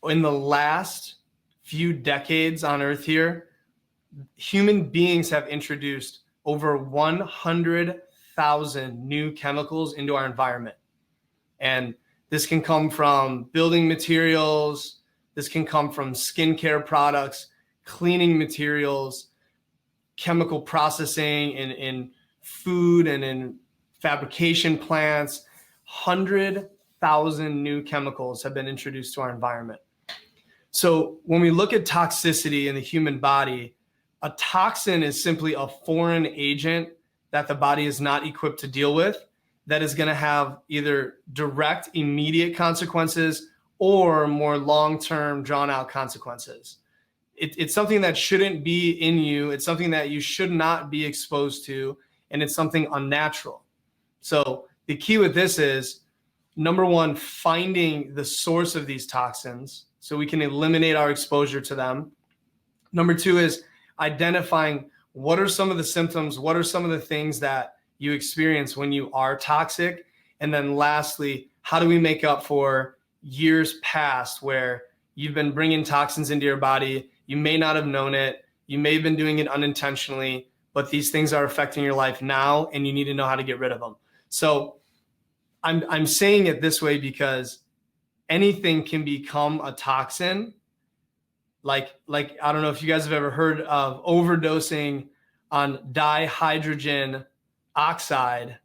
in the last few decades on Earth here, human beings have introduced over 100,000 new chemicals into our environment. And this can come from building materials, this can come from skincare products, cleaning materials, chemical processing in food and in fabrication plants. 100,000 new chemicals have been introduced to our environment. So when we look at toxicity in the human body, a toxin is simply a foreign agent that the body is not equipped to deal with, that is going to have either direct, immediate consequences or more long-term, drawn-out consequences. It's something that shouldn't be in you. It's something that you should not be exposed to, and it's something unnatural. So the key with this is, number one, finding the source of these toxins so we can eliminate our exposure to them. Number two is identifying what are some of the symptoms, what are some of the things that you experience when you are toxic. And then lastly, how do we make up for years past where you've been bringing toxins into your body? You may not have known it. You may have been doing it unintentionally, but these things are affecting your life now, and you need to know how to get rid of them. So I'm saying it this way because anything can become a toxin. Like I don't know if you guys have ever heard of overdosing on dihydrogen oxide,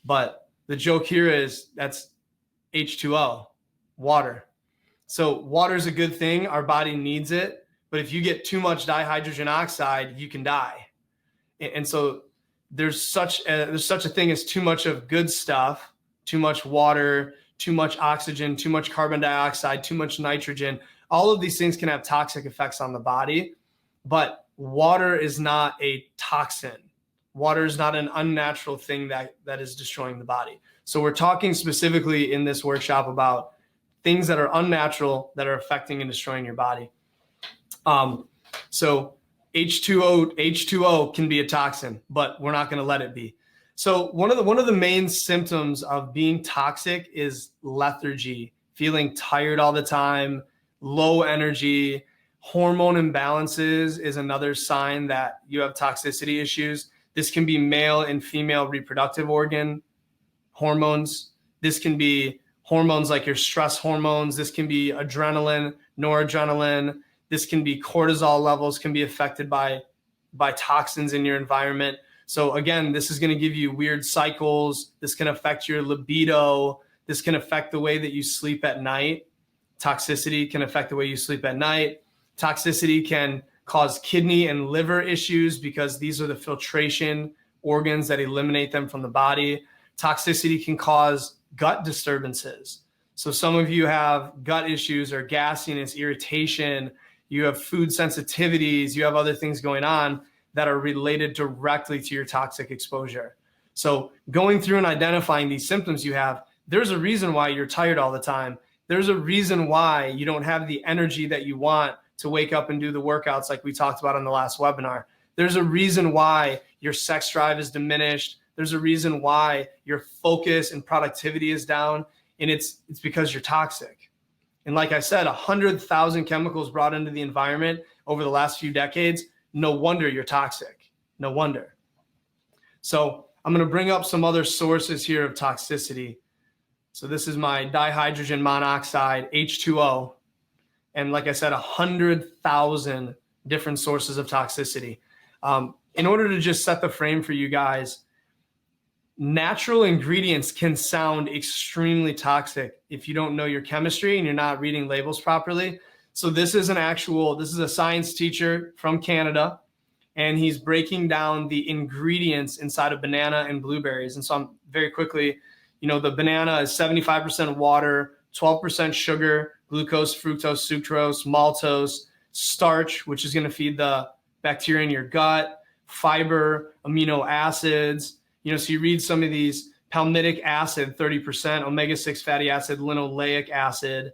but the joke here is that's H2O, water. So water is a good thing. Our body needs it. But if you get too much dihydrogen oxide, you can die. And so there's such a thing as too much of good stuff, too much water, too much oxygen, too much carbon dioxide, too much nitrogen. All of these things can have toxic effects on the body, but water is not a toxin. Water is not an unnatural thing that is destroying the body. So we're talking specifically in this workshop about things that are unnatural that are affecting and destroying your body. So H2O can be a toxin, but we're not going to let it be. So one of the main symptoms of being toxic is lethargy, feeling tired all the time, low energy. Hormone imbalances is another sign that you have toxicity issues. This can be male and female reproductive organ hormones. This can be hormones like your stress hormones. This can be adrenaline, noradrenaline. This can be cortisol levels can be affected by toxins in your environment. So again, this is going to give you weird cycles. This can affect your libido. This can affect the way that you sleep at night. Toxicity can affect the way you sleep at night. Toxicity can cause kidney and liver issues because these are the filtration organs that eliminate them from the body. Toxicity can cause gut disturbances. So some of you have gut issues or gassiness, irritation. You have food sensitivities. You have other things going on that are related directly to your toxic exposure. So going through and identifying these symptoms you have, there's a reason why you're tired all the time. There's a reason why you don't have the energy that you want to wake up and do the workouts like we talked about on the last webinar. There's a reason why your sex drive is diminished. There's a reason why your focus and productivity is down, and it's because you're toxic. And like I said, 100,000 chemicals brought into the environment over the last few decades. No wonder you're toxic. No wonder. So I'm going to bring up some other sources here of toxicity. So this is my dihydrogen monoxide, H2O. And like I said, 100,000 different sources of toxicity. In order to just set the frame for you guys, natural ingredients can sound extremely toxic if you don't know your chemistry and you're not reading labels properly. So this is a science teacher from Canada, and he's breaking down the ingredients inside of banana and blueberries. And so I'm very quickly, the banana is 75% water, 12% sugar, glucose, fructose, sucrose, maltose, starch, which is going to feed the bacteria in your gut, fiber, amino acids. So you read some of these: palmitic acid, 30%, omega-6 fatty acid, linoleic acid.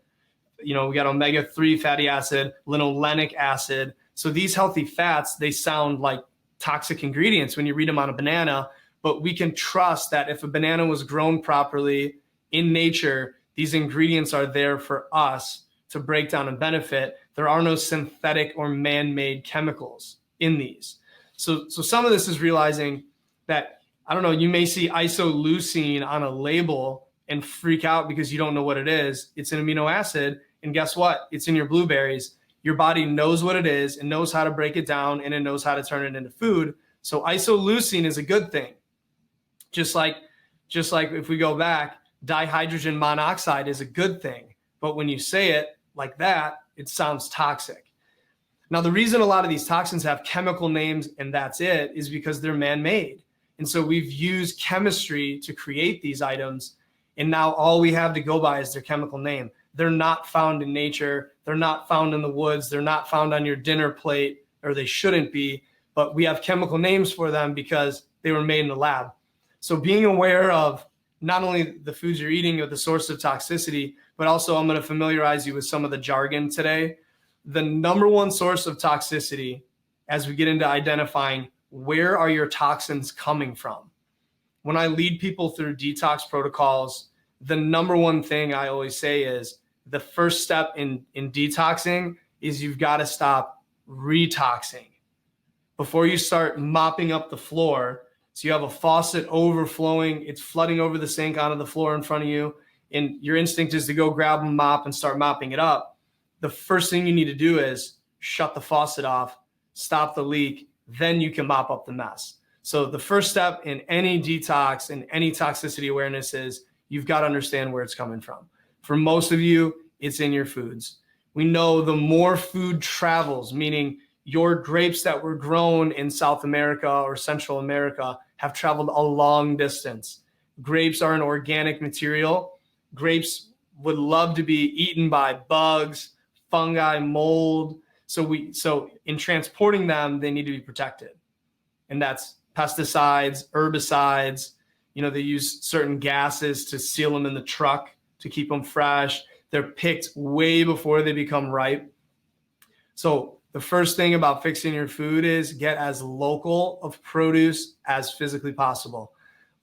We got omega-3 fatty acid, linolenic acid. So these healthy fats, they sound like toxic ingredients when you read them on a banana, but we can trust that if a banana was grown properly in nature, These ingredients are there for us to break down and benefit. There are no synthetic or man-made chemicals in these. So some of this is realizing that, I don't know, you may see isoleucine on a label and freak out because you don't know what it is. It's an amino acid, and guess what? It's in your blueberries. Your body knows what it is and knows how to break it down, and it knows how to turn it into food. So isoleucine is a good thing. Just like if we go back, dihydrogen monoxide is a good thing. But when you say it like that, it sounds toxic. Now, the reason a lot of these toxins have chemical names and that's it is because they're man-made. And so we've used chemistry to create these items. And now all we have to go by is their chemical name. They're not found in nature. They're not found in the woods. They're not found on your dinner plate, or they shouldn't be. But we have chemical names for them because they were made in the lab. So being aware of not only the foods you're eating or the source of toxicity, but also I'm going to familiarize you with some of the jargon today. The number one source of toxicity, as we get into identifying where are your toxins coming from. When I lead people through detox protocols, the number one thing I always say is the first step in detoxing is you've got to stop retoxing. Before you start mopping up the floor, so you have a faucet overflowing, it's flooding over the sink onto the floor in front of you, and your instinct is to go grab a mop and start mopping it up. The first thing you need to do is shut the faucet off, stop the leak, then you can mop up the mess. So the first step in any detox and any toxicity awareness is you've got to understand where it's coming from. For most of you, it's in your foods. We know the more food travels, meaning your grapes that were grown in South America or Central America have traveled a long distance. Grapes are an organic material. Grapes would love to be eaten by bugs, fungi, mold. So in transporting them, they need to be protected. And that's pesticides, herbicides. They use certain gases to seal them in the truck to keep them fresh. They're picked way before they become ripe. So the first thing about fixing your food is get as local of produce as physically possible.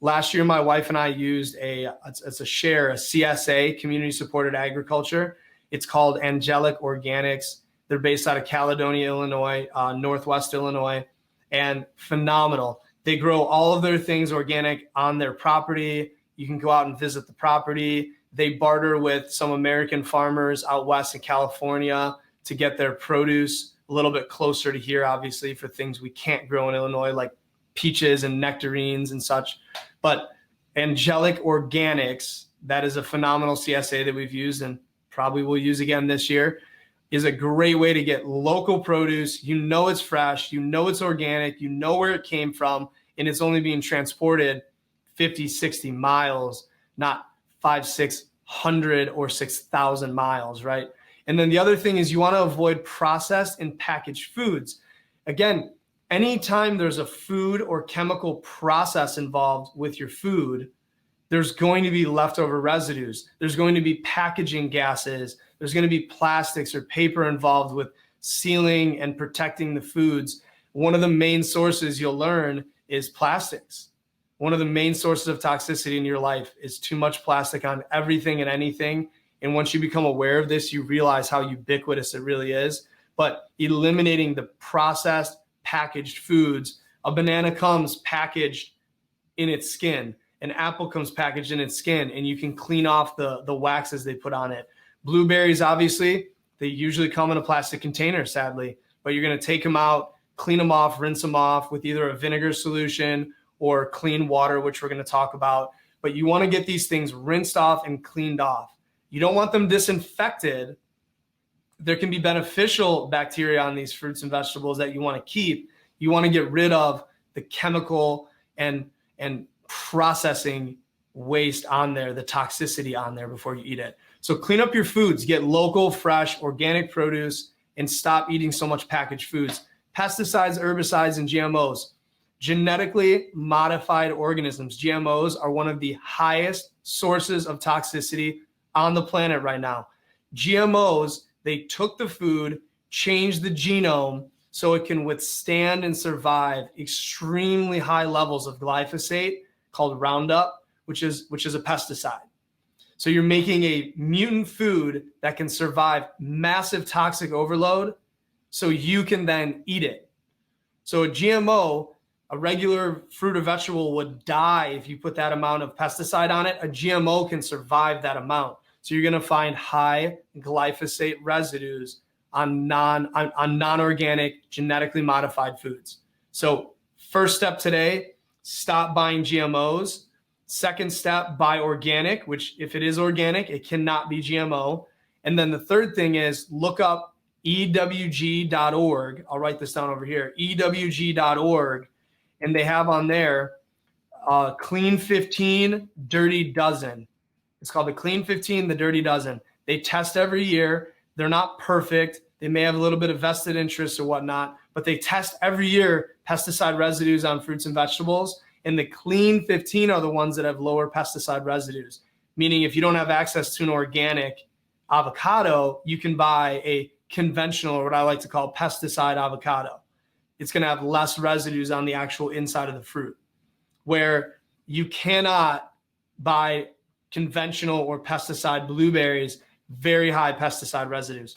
Last year, my wife and I used it's a CSA, community supported agriculture. It's called Angelic Organics. They're based out of Caledonia, Illinois, Northwest Illinois, and phenomenal. They grow all of their things organic on their property. You can go out and visit the property. They barter with some American farmers out west in California to get their produce a little bit closer to here, obviously, for things we can't grow in Illinois, like peaches and nectarines and such. But Angelic Organics, that is a phenomenal CSA that we've used and probably will use again this year, is a great way to get local produce. You know it's fresh, you know it's organic, you know where it came from, and it's only being transported 50, 60 miles, not 500, 600 or 6,000 miles, right? And then the other thing is you want to avoid processed and packaged foods. Again, anytime there's a food or chemical process involved with your food, there's going to be leftover residues. There's going to be packaging gases. There's going to be plastics or paper involved with sealing and protecting the foods. One of the main sources you'll learn is plastics. One of the main sources of toxicity in your life is too much plastic on everything and anything. And once you become aware of this, you realize how ubiquitous it really is. But eliminating the processed, packaged foods, a banana comes packaged in its skin. An apple comes packaged in its skin, and you can clean off the waxes they put on it. Blueberries, obviously, they usually come in a plastic container, sadly. But you're going to take them out, clean them off, rinse them off with either a vinegar solution or clean water, which we're going to talk about. But you want to get these things rinsed off and cleaned off. You don't want them disinfected. There can be beneficial bacteria on these fruits and vegetables that you want to keep. You want to get rid of the chemical and processing waste on there, the toxicity on there before you eat it. So clean up your foods, get local, fresh, organic produce, and stop eating so much packaged foods. Pesticides, herbicides, and GMOs. Genetically modified organisms, GMOs, are one of the highest sources of toxicity on the planet right now. GMOs, they took the food, changed the genome so it can withstand and survive extremely high levels of glyphosate, called Roundup, which is a pesticide. So you're making a mutant food that can survive massive toxic overload so you can then eat it. So a GMO, a regular fruit or vegetable, would die if you put that amount of pesticide on it. A GMO can survive that amount. So you're going to find high glyphosate residues on non-organic, genetically modified foods. So first step today, stop buying GMOs. Second step, buy organic, which if it is organic, it cannot be GMO. And then the third thing is look up EWG.org. I'll write this down over here, EWG.org. And they have on there Clean 15, Dirty Dozen. It's called the Clean 15, the Dirty Dozen. They test every year. They're not perfect. They may have a little bit of vested interest or whatnot, but they test every year pesticide residues on fruits and vegetables. And the Clean 15 are the ones that have lower pesticide residues. Meaning if you don't have access to an organic avocado, you can buy a conventional, or what I like to call pesticide avocado. It's going to have less residues on the actual inside of the fruit, where you cannot buy conventional or pesticide blueberries, very high pesticide residues.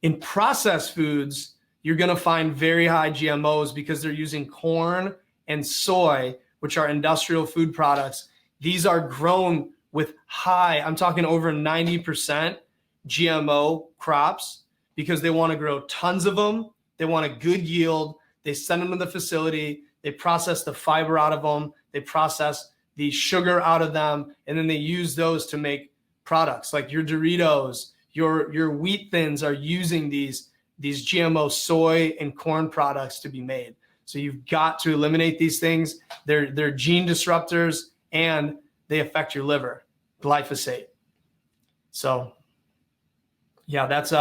In processed foods, you're going to find very high GMOs because they're using corn and soy, which are industrial food products. These are grown with high, I'm talking over 90% GMO crops because they want to grow tons of them. They want a good yield. They send them to the facility. They process the fiber out of them. They process the sugar out of them. And then they use those to make products like your Doritos, your Wheat Thins are using these GMO soy and corn products to be made. So you've got to eliminate these things. They're gene disruptors and they affect your liver, glyphosate. So yeah, that's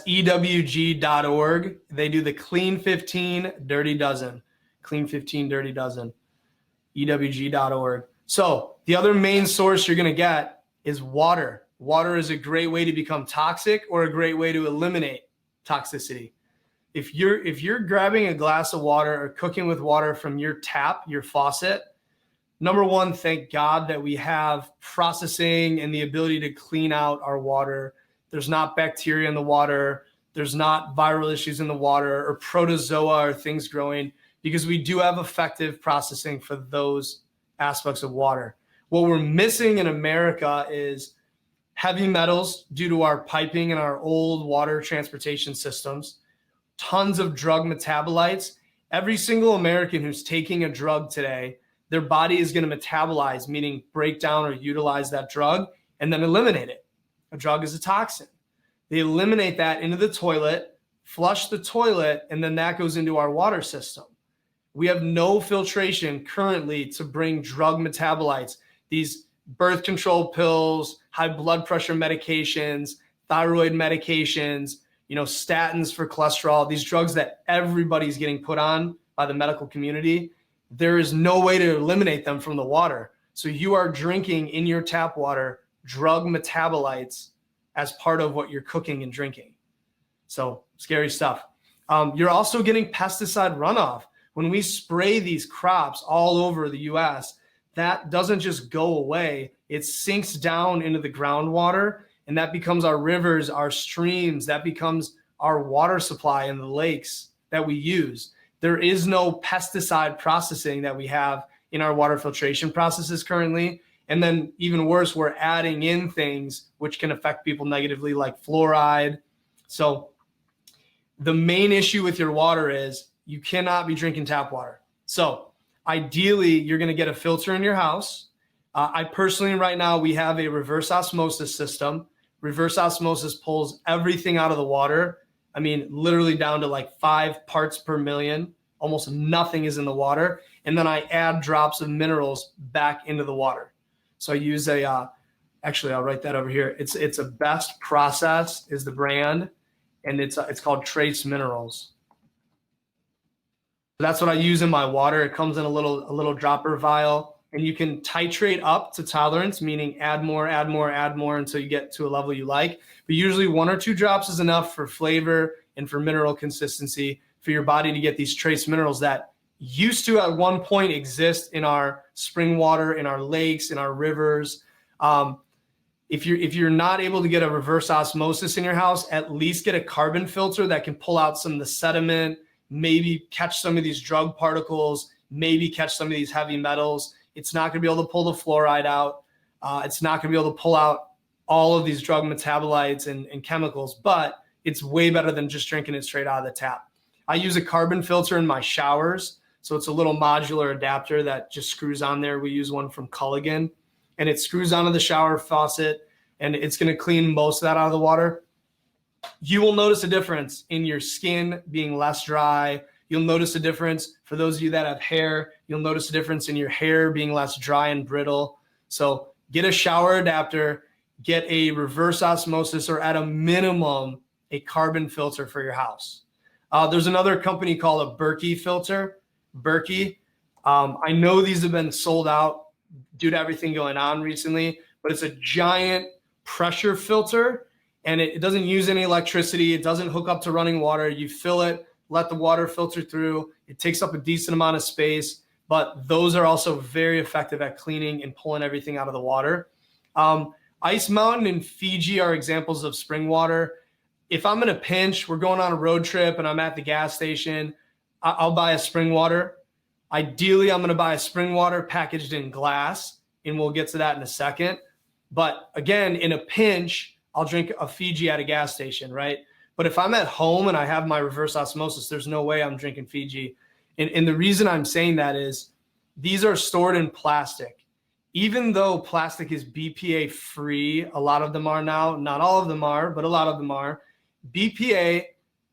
EWG.org. They do the Clean 15 Dirty Dozen. Clean 15 Dirty Dozen. EWG.org. So the other main source you're going to get is water. Water is a great way to become toxic or a great way to eliminate toxicity. If you're grabbing a glass of water or cooking with water from your tap, your faucet, number one, thank God that we have processing and the ability to clean out our water. There's not bacteria in the water. There's not viral issues in the water or protozoa or things growing, because we do have effective processing for those aspects of water. What we're missing in America is heavy metals due to our piping and our old water transportation systems, tons of drug metabolites. Every single American who's taking a drug today, their body is going to metabolize, meaning break down or utilize that drug and then eliminate it. A drug is a toxin. They eliminate that into the toilet, flush the toilet, and then that goes into our water system. We have no filtration currently to bring drug metabolites, these birth control pills, high blood pressure medications, thyroid medications, statins for cholesterol, these drugs that everybody's getting put on by the medical community. There is no way to eliminate them from the water. So you are drinking in your tap water drug metabolites as part of what you're cooking and drinking. So scary stuff. You're also getting pesticide runoff. When we spray these crops all over the US, that doesn't just go away. It sinks down into the groundwater, and that becomes our rivers, our streams. That becomes our water supply in the lakes that we use. There is no pesticide processing that we have in our water filtration processes currently. And then even worse, we're adding in things which can affect people negatively, like fluoride. So the main issue with your water is you cannot be drinking tap water. So ideally, you're going to get a filter in your house. I personally, right now, we have a reverse osmosis system. Reverse osmosis pulls everything out of the water. I mean, literally down to like 5 parts per million. Almost nothing is in the water. And then I add drops of minerals back into the water. So I use actually, I'll write that over here. It's a Best Process is the brand, and it's called Trace Minerals. That's what I use in my water. It comes in a little dropper vial, and you can titrate up to tolerance, meaning add more until you get to a level you like. But usually 1 or 2 drops is enough for flavor and for mineral consistency for your body to get these trace minerals that used to at one point exist in our spring water, in our lakes, in our rivers. If you're not able to get a reverse osmosis in your house, at least get a carbon filter that can pull out some of the sediment, maybe catch some of these drug particles, maybe catch some of these heavy metals. It's not going to be able to pull the fluoride out. It's not going to be able to pull out all of these drug metabolites and chemicals, but it's way better than just drinking it straight out of the tap. I use a carbon filter in my showers. So it's a little modular adapter that just screws on there. We use one from Culligan, and it screws onto the shower faucet, and it's going to clean most of that out of the water. You will notice a difference in your skin being less dry. You'll notice a difference for those of you that have hair. You'll notice a difference in your hair being less dry and brittle. So get a shower adapter, get a reverse osmosis, or at a minimum, a carbon filter for your house. There's another company called a Berkey filter. Berkey. I know these have been sold out due to everything going on recently, but it's a giant pressure filter, and it doesn't use any electricity. It doesn't hook up to running water. You fill it, let the water filter through. It takes up a decent amount of space, but those are also very effective at cleaning and pulling everything out of the water. Ice Mountain and Fiji are examples of spring water. If I'm in a pinch, we're going on a road trip and I'm at the gas station, I'll buy a spring water. Ideally, I'm going to buy a spring water packaged in glass, and we'll get to that in a second. But again, in a pinch, I'll drink a Fiji at a gas station, right? But if I'm at home and I have my reverse osmosis, there's no way I'm drinking Fiji. And the reason I'm saying that is these are stored in plastic. Even though plastic is BPA free, a lot of them are now, not all of them are, but a lot of them are. BPA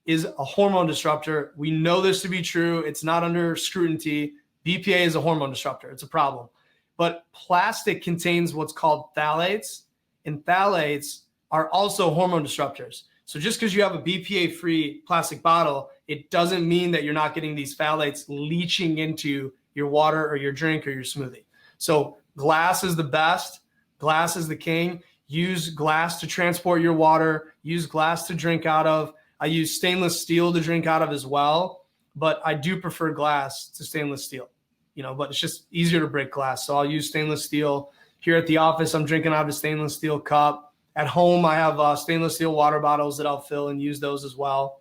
is a hormone disruptor. We know this to be true. It's not under scrutiny. BPA is a hormone disruptor. It's a problem. But plastic contains what's called phthalates, and phthalates are also hormone disruptors. So just because you have a BPA-free plastic bottle, it doesn't mean that you're not getting these phthalates leaching into your water or your drink or your smoothie. So glass is the best. Glass is the king. Use glass to transport your water. Use glass to drink out of. I use stainless steel to drink out of as well, but I do prefer glass to stainless steel, but it's just easier to break glass. So I'll use stainless steel. Here at the office, I'm drinking out of a stainless steel cup. At home, I have stainless steel water bottles that I'll fill and use those as well.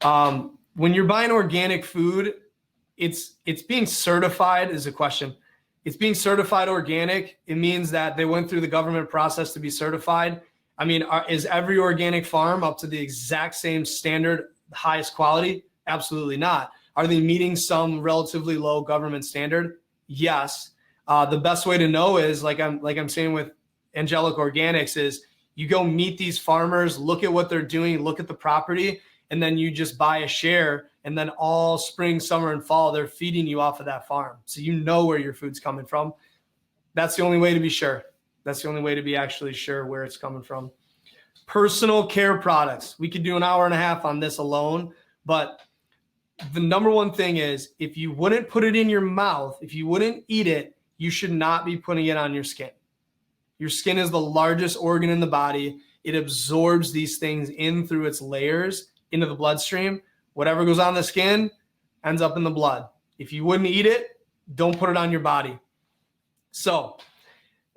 When you're buying organic food, it's being certified is a question. It's being certified organic. It means that they went through the government process to be certified. I mean, is every organic farm up to the exact same standard, highest quality? Absolutely not. Are they meeting some relatively low government standard? Yes. The best way to know is like I'm saying with Angelic Organics is you go meet these farmers, look at what they're doing, look at the property, and then you just buy a share. And then all spring, summer, and fall, they're feeding you off of that farm. So you know where your food's coming from. That's the only way to be sure. That's the only way to be actually sure where it's coming from. Personal care products. We could do an hour and a half on this alone, but the number one thing is if you wouldn't put it in your mouth, if you wouldn't eat it, you should not be putting it on your skin. Your skin is the largest organ in the body. It absorbs these things in through its layers into the bloodstream. Whatever goes on the skin ends up in the blood. If you wouldn't eat it, don't put it on your body. So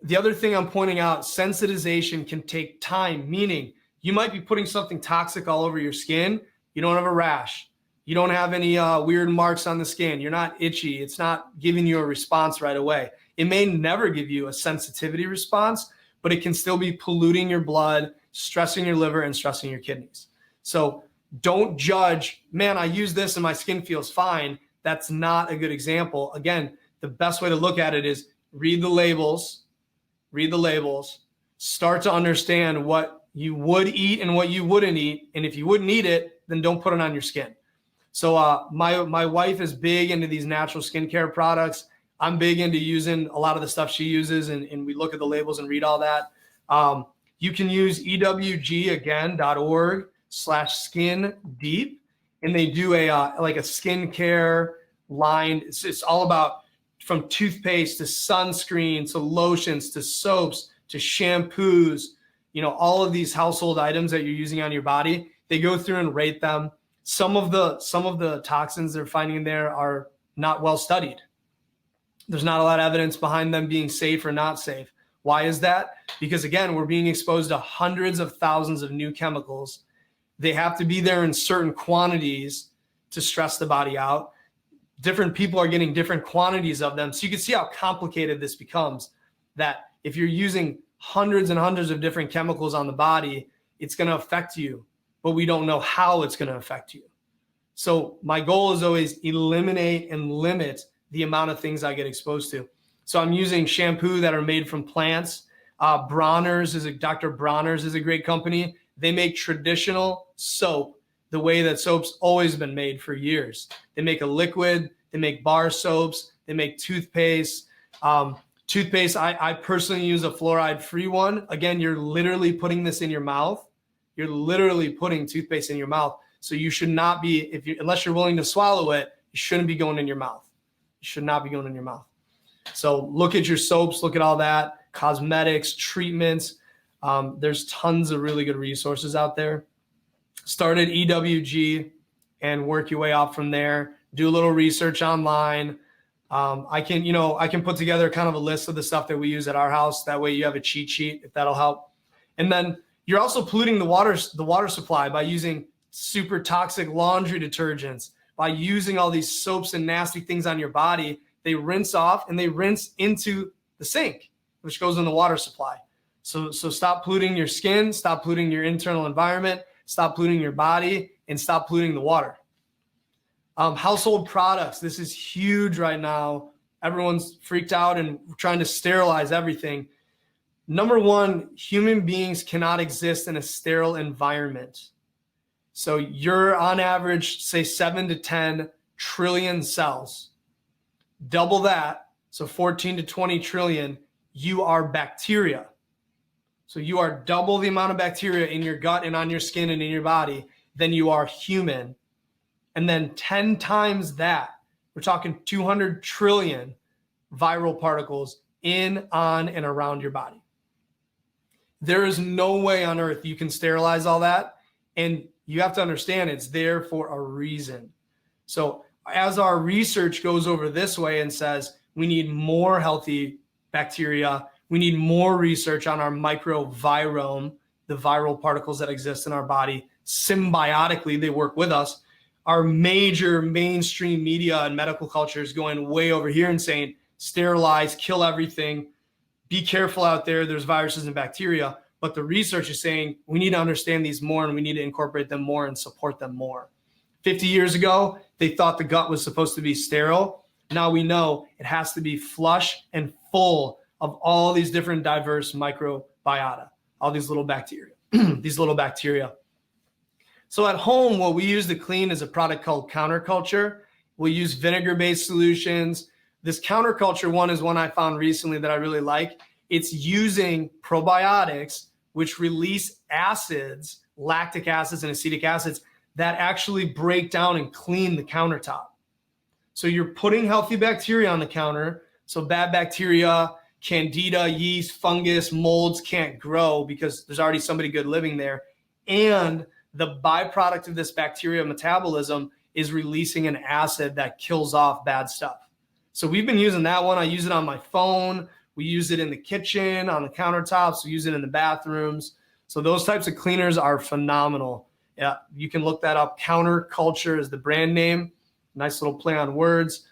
the other thing I'm pointing out, sensitization can take time, meaning you might be putting something toxic all over your skin. You don't have a rash. You don't have any weird marks on the skin. You're not itchy. It's not giving you a response right away. It may never give you a sensitivity response, but it can still be polluting your blood, stressing your liver, and stressing your kidneys. So don't judge, man, I use this and my skin feels fine. That's not a good example. Again, the best way to look at it is read the labels, start to understand what you would eat and what you wouldn't eat. And if you wouldn't eat it, then don't put it on your skin. So my wife is big into these natural skincare products. I'm big into using a lot of the stuff she uses, and we look at the labels and read all that. You can use ewgagain.org/skin deep, and they do like a skincare line. It's all about from toothpaste to sunscreen to lotions to soaps to shampoos, all of these household items that you're using on your body. They go through and rate them. Some of the toxins they're finding in there are not well studied. There's not a lot of evidence behind them being safe or not safe. Why is that? Because again, we're being exposed to hundreds of thousands of new chemicals. They have to be there in certain quantities to stress the body out. Different people are getting different quantities of them. So you can see how complicated this becomes, that if you're using hundreds and hundreds of different chemicals on the body, it's going to affect you, but we don't know how it's going to affect you. So my goal is always eliminate and limit the amount of things I get exposed to. So I'm using shampoo that are made from plants. Dr. Bronner's is a great company. They make traditional soap the way that soap's always been made for years. They make a liquid, they make bar soaps, they make toothpaste. I personally use a fluoride-free one. Again, you're literally putting this in your mouth. You're literally putting toothpaste in your mouth. So you should not be, unless you're willing to swallow it, you shouldn't be going in your mouth. You should not be going in your mouth. So look at your soaps, look at all that, cosmetics, treatments. There's tons of really good resources out there. Start at EWG and work your way up from there. Do a little research online. I can put together kind of a list of the stuff that we use at our house. That way you have a cheat sheet, if that'll help. And then you're also polluting the water supply by using super toxic laundry detergents, by using all these soaps and nasty things on your body. They rinse off and they rinse into the sink, which goes in the water supply. So stop polluting your skin, stop polluting your internal environment, stop polluting your body, and stop polluting the water. Household products. This is huge right now. Everyone's freaked out and trying to sterilize everything. Number one, human beings cannot exist in a sterile environment. So you're on average, say 7 to 10 trillion cells. Double that, so 14 to 20 trillion, you are bacteria. So you are double the amount of bacteria in your gut and on your skin and in your body than you are human. And then 10 times that, we're talking 200 trillion viral particles in, on, and around your body. There is no way on earth you can sterilize all that. And you have to understand it's there for a reason. So as our research goes over this way and says, we need more healthy bacteria, we need more research on our microvirome, the viral particles that exist in our body. Symbiotically, they work with us. Our major mainstream media and medical culture is going way over here and saying, sterilize, kill everything. Be careful out there. There's viruses and bacteria. But the research is saying we need to understand these more and we need to incorporate them more and support them more. 50 years ago, they thought the gut was supposed to be sterile. Now we know it has to be flush and full of all these different diverse microbiota, all these little bacteria, So at home, what we use to clean is a product called Counterculture. We use vinegar-based solutions. This Counterculture one is one I found recently that I really like. It's using probiotics, which release acids, lactic acids and acetic acids, that actually break down and clean the countertop. So you're putting healthy bacteria on the counter. So bad bacteria, candida, yeast, fungus, molds can't grow because there's already somebody good living there. And the byproduct of this bacteria metabolism is releasing an acid that kills off bad stuff. So we've been using that one. I use it on my phone. We use it in the kitchen, on the countertops. We use it in the bathrooms. So those types of cleaners are phenomenal. Yeah, you can look that up. Counterculture is the brand name. Nice little play on words.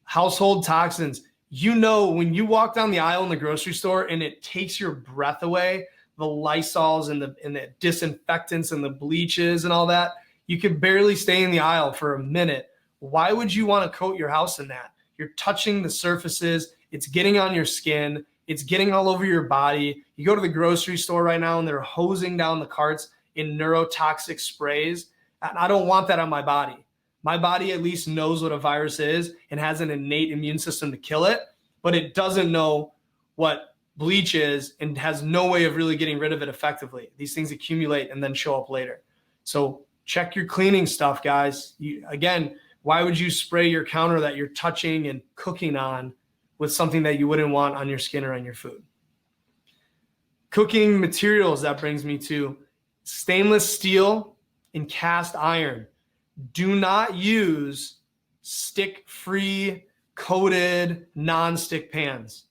Household toxins. You know, when you walk down the aisle in the grocery store and it takes your breath away, the Lysols and the disinfectants and the bleaches and all that, you could barely stay in the aisle for a minute. Why would you want to coat your house in that? You're touching the surfaces. It's getting on your skin. It's getting all over your body. You go to the grocery store right now and they're hosing down the carts in neurotoxic sprays. And I don't want that on my body. My body at least knows what a virus is and has an innate immune system to kill it, but it doesn't know what bleach is and has no way of really getting rid of it effectively. These things accumulate and then show up later. So check your cleaning stuff, guys. Again, why would you spray your counter that you're touching and cooking on with something that you wouldn't want on your skin or on your food? Cooking materials, that brings me to stainless steel and cast iron. Do not use stick-free, coated, non-stick pans.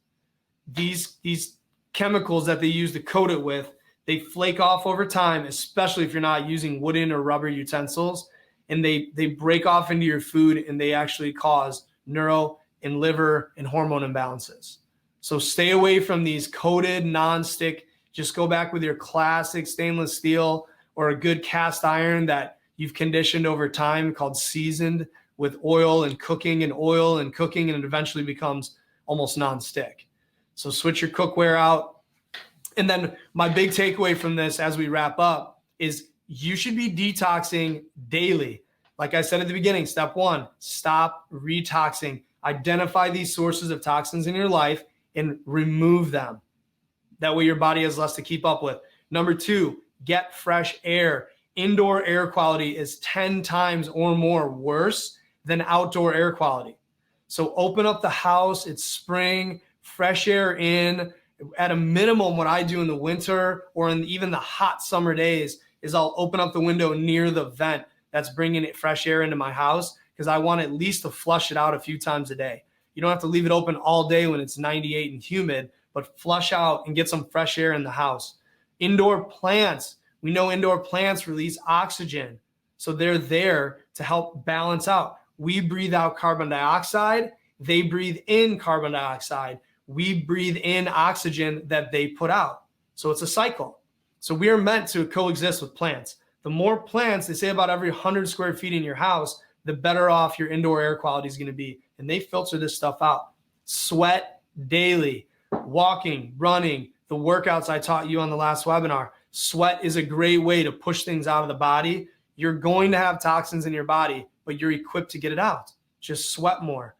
These chemicals that they use to coat it with, they flake off over time, especially if you're not using wooden or rubber utensils, and they break off into your food, and they actually cause neuro and liver and hormone imbalances. So stay away from these coated non-stick. Just go back with your classic stainless steel or a good cast iron that you've conditioned over time, called seasoned with oil and cooking, and it eventually becomes almost non-stick. So switch your cookware out. And then my big takeaway from this as we wrap up is you should be detoxing daily. Like I said at the beginning, step one, stop retoxing. Identify these sources of toxins in your life and remove them. That way your body has less to keep up with. Number two, get fresh air. Indoor air quality is 10 times or more worse than outdoor air quality. So open up the house. It's spring, fresh air in. At a minimum, what I do in the winter or in even the hot summer days is I'll open up the window near the vent that's bringing it fresh air into my house, because I want at least to flush it out a few times a day. You don't have to leave it open all day when it's 98 and humid, but flush out and get some fresh air in the house. Indoor plants. We know indoor plants release oxygen, so they're there to help balance out. We breathe out carbon dioxide. They breathe in carbon dioxide. We breathe in oxygen that they put out. So it's a cycle. So we are meant to coexist with plants. The more plants, they say about every 100 square feet in your house, the better off your indoor air quality is going to be. And they filter this stuff out. Sweat daily, walking, running, the workouts I taught you on the last webinar. Sweat is a great way to push things out of the body. You're going to have toxins in your body, but you're equipped to get it out. Just sweat more.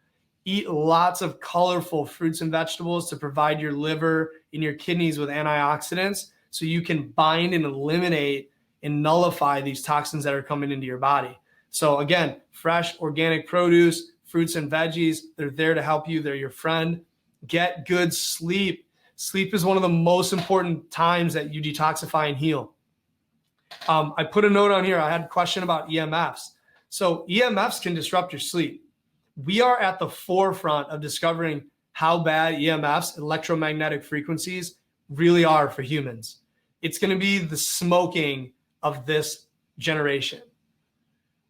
Eat lots of colorful fruits and vegetables to provide your liver and your kidneys with antioxidants so you can bind and eliminate and nullify these toxins that are coming into your body. So again, fresh organic produce, fruits and veggies, they're there to help you. They're your friend. Get good sleep. Sleep is one of the most important times that you detoxify and heal. I put a note on here. I had a question about EMFs. So EMFs can disrupt your sleep. We are at the forefront of discovering how bad EMFs, electromagnetic frequencies, really are for humans. It's going to be the smoking of this generation,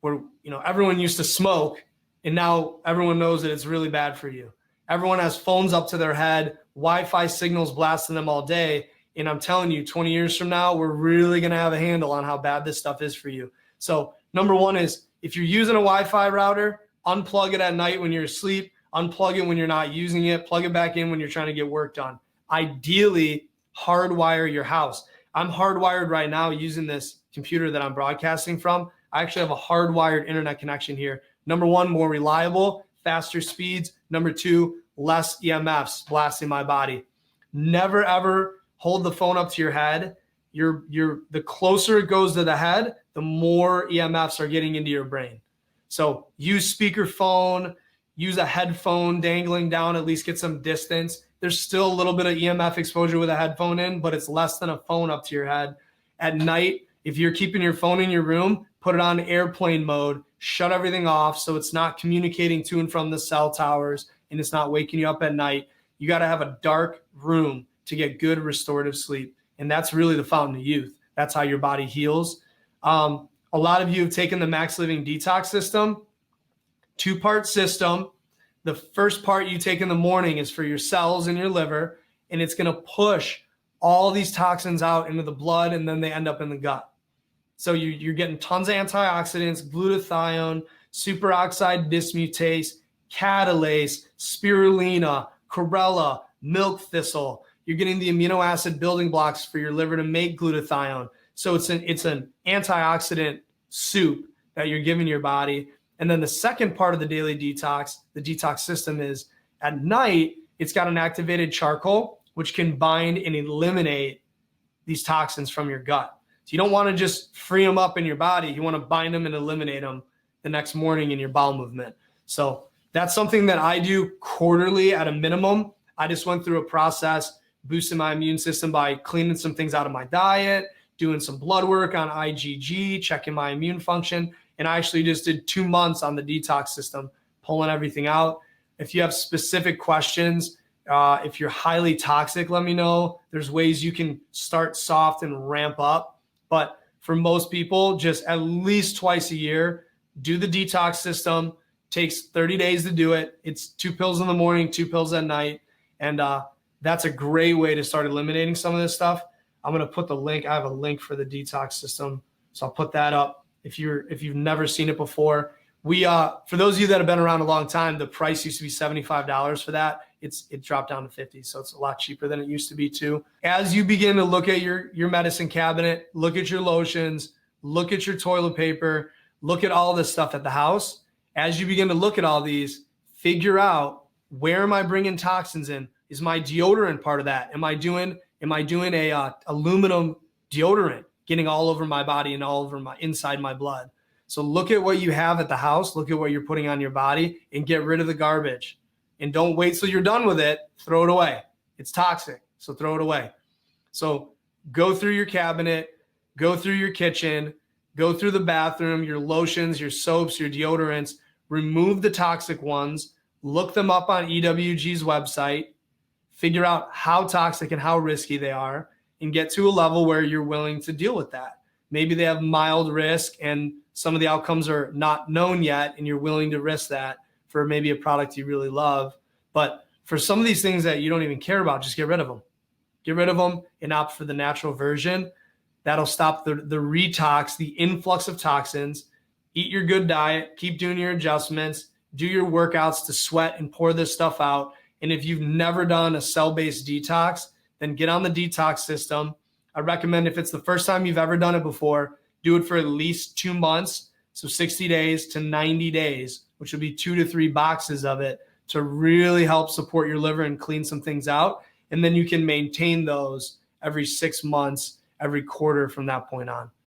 where everyone used to smoke, and now everyone knows that it's really bad for you. Everyone has phones up to their head, Wi-Fi signals blasting them all day, and I'm telling you, 20 years from now, we're really going to have a handle on how bad this stuff is for you. So number one is, if you're using a Wi-Fi router, unplug it at night when you're asleep, unplug it when you're not using it, plug it back in when you're trying to get work done. Ideally, hardwire your house. I'm hardwired right now using this computer that I'm broadcasting from. I actually have a hardwired internet connection here. Number one, more reliable, faster speeds. Number two, less EMFs blasting my body. Never ever hold the phone up to your head. The closer it goes to the head, the more EMFs are getting into your brain. So use speakerphone, use a headphone dangling down, at least get some distance. There's still a little bit of EMF exposure with a headphone in, but it's less than a phone up to your head. At night, if you're keeping your phone in your room, put it on airplane mode, shut everything off so it's not communicating to and from the cell towers and it's not waking you up at night. You got to have a dark room to get good restorative sleep. And that's really the fountain of youth. That's how your body heals. A lot of you have taken the Max Living Detox system, 2-part system. The first part you take in the morning is for your cells in your liver, and it's going to push all these toxins out into the blood, and then they end up in the gut. So you're getting tons of antioxidants, glutathione, superoxide dismutase, catalase, spirulina, chlorella, milk thistle. You're getting the amino acid building blocks for your liver to make glutathione. So it's an antioxidant soup that you're giving your body. And then the second part of the daily detox, the detox system, is at night, it's got an activated charcoal, which can bind and eliminate these toxins from your gut. So you don't want to just free them up in your body. You want to bind them and eliminate them the next morning in your bowel movement. So that's something that I do quarterly at a minimum. I just went through a process boosting my immune system by cleaning some things out of my diet, doing some blood work on IgG, checking my immune function. And I actually just did 2 months on the detox system, pulling everything out. If you have specific questions, If you're highly toxic, let me know. There's ways you can start soft and ramp up. But for most people, just at least twice a year, do the detox system. Takes 30 days to do it. It's 2 pills in the morning, 2 pills at night. And that's a great way to start eliminating some of this stuff. I'm going to put the link. I have a link for the detox system. So I'll put that up if you've never seen it before. For those of you that have been around a long time, the price used to be $75 for that. It dropped down to 50. So it's a lot cheaper than it used to be too. As you begin to look at your medicine cabinet, look at your lotions, look at your toilet paper, look at all this stuff at the house. As you begin to look at all these, figure out, where am I bringing toxins in? Is my deodorant part of that? Am I doing a aluminum deodorant getting all over my body and all over inside my blood? So look at what you have at the house, look at what you're putting on your body, and get rid of the garbage. And don't wait till you're done with it, throw it away. It's toxic, so throw it away. So go through your cabinet, go through your kitchen, go through the bathroom, your lotions, your soaps, your deodorants, remove the toxic ones, look them up on EWG's website, figure out how toxic and how risky they are, and get to a level where you're willing to deal with that. Maybe they have mild risk and some of the outcomes are not known yet, and you're willing to risk that for maybe a product you really love. But for some of these things that you don't even care about, just get rid of them. Get rid of them and opt for the natural version. That'll stop the retox, the influx of toxins. Eat your good diet, keep doing your adjustments, do your workouts to sweat and pour this stuff out. And if you've never done a cell-based detox, then get on the detox system. I recommend, if it's the first time you've ever done it before, do it for at least 2 months. So 60 days to 90 days, which would be 2 to 3 boxes of it, to really help support your liver and clean some things out. And then you can maintain those every 6 months, every quarter from that point on.